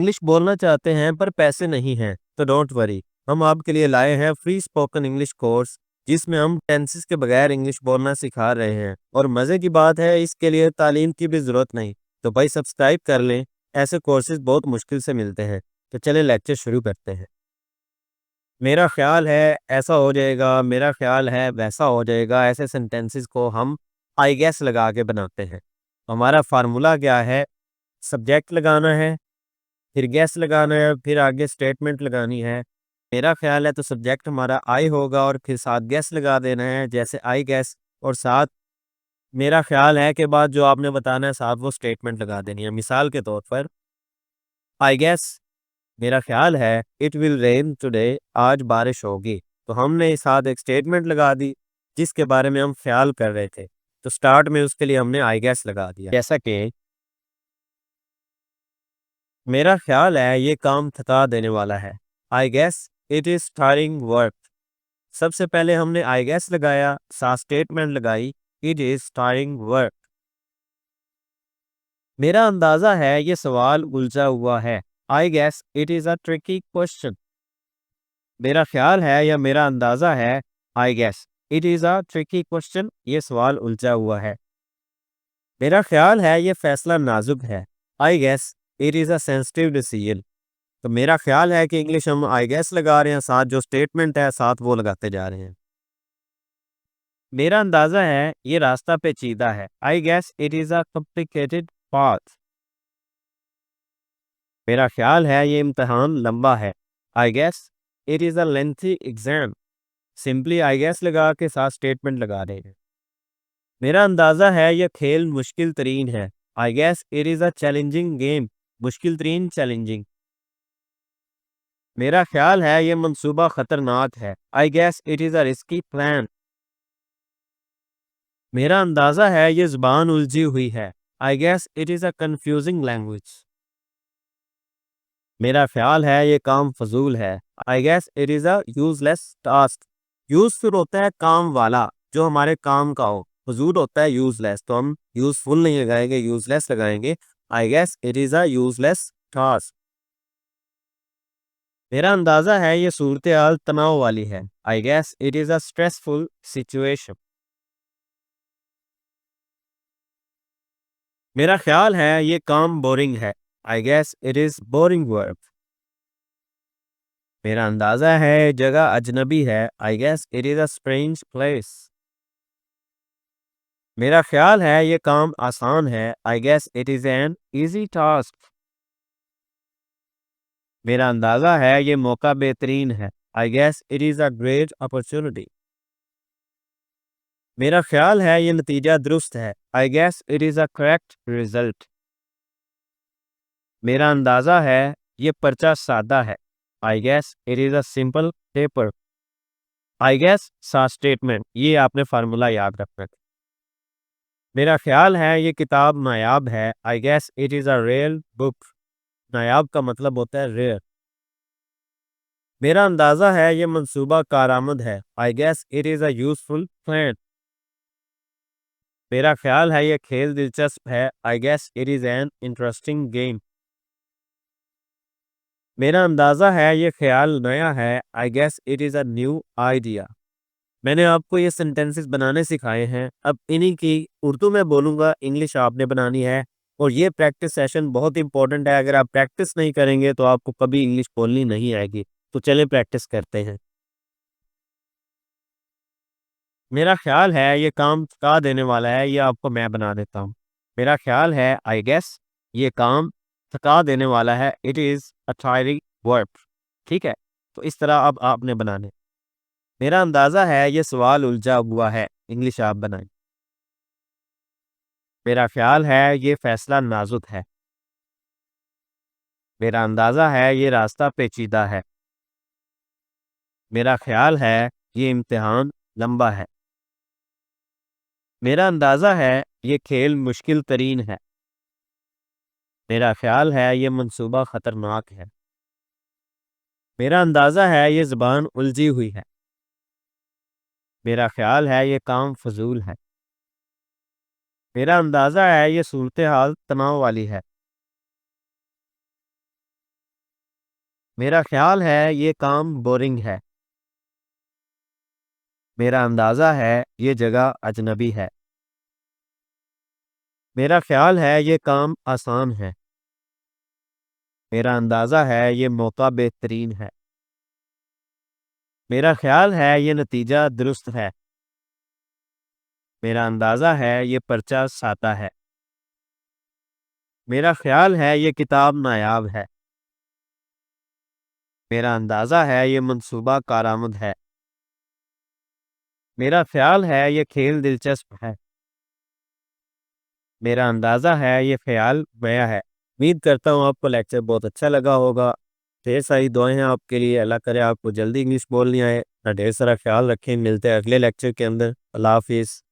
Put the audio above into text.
English بولنا چاہتے ہیں پر پیسے نہیں ہیں تو ڈونٹ وری، ہم آپ کے لیے لائے ہیں فری اسپوکن انگلش کورس، جس میں ہم ٹینسز کے بغیر انگلش بولنا سکھا رہے ہیں، اور مزے کی بات ہے اس کے لیے تعلیم کی بھی ضرورت نہیں۔ تو بھائی سبسکرائب کر لیں، ایسے کورسز بہت مشکل سے ملتے ہیں۔ تو چلیں لیکچر شروع کرتے ہیں۔ میرا خیال ہے ایسا ہو جائے گا، میرا خیال ہے ویسا ہو جائے گا، ایسے سینٹینسز کو ہم آئی گیس لگا کے بناتے ہیں۔ ہمارا فارمولا کیا ہے؟ سبجیکٹ لگانا ہے، پھر گیس لگانا ہے، پھر آگے اسٹیٹمنٹ لگانی ہے۔ میرا خیال ہے تو سبجیکٹ ہمارا آئی ہوگا اور پھر ساتھ گیس لگا دینا ہے، جیسے آئی گیس، اور ساتھ میرا خیال ہے کے بعد جو آپ نے بتانا ہے ساتھ وہ اسٹیٹمنٹ لگا دینی ہے۔ مثال کے طور پر آئی گیس میرا خیال ہے اٹ ول رین ٹوڈے، آج بارش ہوگی، تو ہم نے ساتھ ایک اسٹیٹمنٹ لگا دی جس کے بارے میں ہم خیال کر رہے تھے، تو سٹارٹ میں اس کے لیے ہم نے آئی گیس لگا دیا، جیسا کہ میرا خیال ہے یہ کام تھکا دینے والا ہے۔ I guess it is tiring work, سب سے پہلے ہم نے آئی گیس لگایا، ساتھ اسٹیٹمنٹ لگائی اٹ از ٹائرنگ ورک۔ میرا اندازہ ہے یہ سوال الجھا ہوا ہے۔ I guess it is a tricky question, میرا خیال ہے یا میرا اندازہ ہے، I guess it is a tricky question, یہ سوال الجھا ہوا ہے۔ میرا خیال ہے یہ فیصلہ نازک ہے۔ I guess it is a sensitive decision, تو میرا خیال ہے کہ انگلش ہم آئی گیس لگا رہے ہیں، ساتھ جو اسٹیٹمنٹ ہے ساتھ وہ لگاتے جا رہے ہیں۔ میرا اندازہ ہے یہ راستہ پیچیدہ ہے۔ I guess it is a complicated path, میرا خیال ہے یہ امتحان لمبا ہے۔ I guess it is a lengthy exam, simply I guess لگا کے ساتھ اسٹیٹمنٹ لگا رہے ہیں۔ میرا اندازہ ہے یہ کھیل مشکل ترین ہے۔ I guess it is a challenging game, مشکل ترین چیلنجنگ۔ میرا خیال ہے یہ منصوبہ خطرناک ہے۔ I guess it is a risky plan. میرا اندازہ ہے یہ زبان الجھی ہوئی ہے۔ I guess it is a confusing language. میرا خیال ہے یہ کام فضول ہے۔ I guess it is a use less task, use پھر ہوتا ہے کام والا، جو ہمارے کام کا ہو، فضول ہوتا ہے یوز لیس، تو ہم یوز فل نہیں لگائیں گے، یوز لیس لگائیں گے۔ آئی guess it is a use less task. میرا اندازہ ہے یہ صورتحال تناؤ والی ہے۔ I guess it is a stressful situation. میرا خیال ہے یہ کام بورنگ ہے۔ I guess it is boring work. میرا اندازہ ہے جگہ اجنبی ہے۔ I guess it is a strange place. میرا خیال ہے یہ کام آسان ہے۔ I guess it is an easy task. میرا اندازہ ہے یہ موقع بہترین ہے۔ I guess it is a great opportunity. میرا خیال ہے یہ نتیجہ درست ہے۔ I guess it is a correct result. میرا اندازہ ہے یہ پرچہ سادہ ہے۔ I guess it is a simple paper. I guess ساتھ اسٹیٹمنٹ، یہ آپ نے فارمولا یاد رکھنا ہے۔ میرا خیال ہے یہ کتاب نایاب ہے۔ I guess it is a rare book, نایاب کا مطلب ہوتا ہے ریئر۔ میرا اندازہ ہے یہ منصوبہ کارآمد ہے۔ I guess it is a useful plan. میرا خیال ہے یہ کھیل دلچسپ ہے۔ I guess it is an interesting game. میرا اندازہ ہے یہ خیال نیا ہے۔ I guess it is a new idea. میں نے آپ کو یہ سینٹینسز بنانے سکھائے ہیں، اب انہی کی اردو میں بولوں گا، انگلش آپ نے بنانی ہے، اور یہ پریکٹس سیشن بہت امپورٹنٹ ہے۔ اگر آپ پریکٹس نہیں کریں گے تو آپ کو کبھی انگلش بولنی نہیں آئے گی۔ تو چلیں پریکٹس کرتے ہیں۔ میرا خیال ہے یہ کام تھکا دینے والا ہے، یہ آپ کو میں بنا دیتا ہوں۔ میرا خیال ہے آئی گیس یہ کام تھکا دینے والا ہے، it is a tiring work. ٹھیک ہے، تو اس طرح اب آپ نے بنانے۔ میرا اندازہ ہے یہ سوال الجھا ہوا ہے، انگلش آپ بنائیں۔ میرا خیال ہے یہ فیصلہ نازک ہے۔ میرا اندازہ ہے یہ راستہ پیچیدہ ہے۔ میرا خیال ہے یہ امتحان لمبا ہے۔ میرا اندازہ ہے یہ کھیل مشکل ترین ہے۔ میرا خیال ہے یہ منصوبہ خطرناک ہے۔ میرا اندازہ ہے یہ زبان الجھی ہوئی ہے۔ میرا خیال ہے یہ کام فضول ہے۔ میرا اندازہ ہے یہ صورتحال تناؤ والی ہے۔ میرا خیال ہے یہ کام بورنگ ہے۔ میرا اندازہ ہے یہ جگہ اجنبی ہے۔ میرا خیال ہے یہ کام آسان ہے۔ میرا اندازہ ہے یہ موقع بہترین ہے۔ میرا خیال ہے یہ نتیجہ درست ہے۔ میرا اندازہ ہے یہ پرچہ سادہ ہے۔ میرا خیال ہے یہ کتاب نایاب ہے۔ میرا اندازہ ہے یہ منصوبہ کارآمد ہے۔ میرا خیال ہے یہ کھیل دلچسپ ہے۔ میرا اندازہ ہے یہ خیال گیا ہے۔ امید کرتا ہوں آپ کو لیکچر بہت اچھا لگا ہوگا۔ ڈھیر ساری دعائیں ہیں آپ کے لیے، اللہ کرے آپ کو جلدی انگلش بولنی آئے۔ ڈھیر سارا خیال رکھیں، ملتے ہیں اگلے لیکچر کے اندر۔ اللہ حافظ۔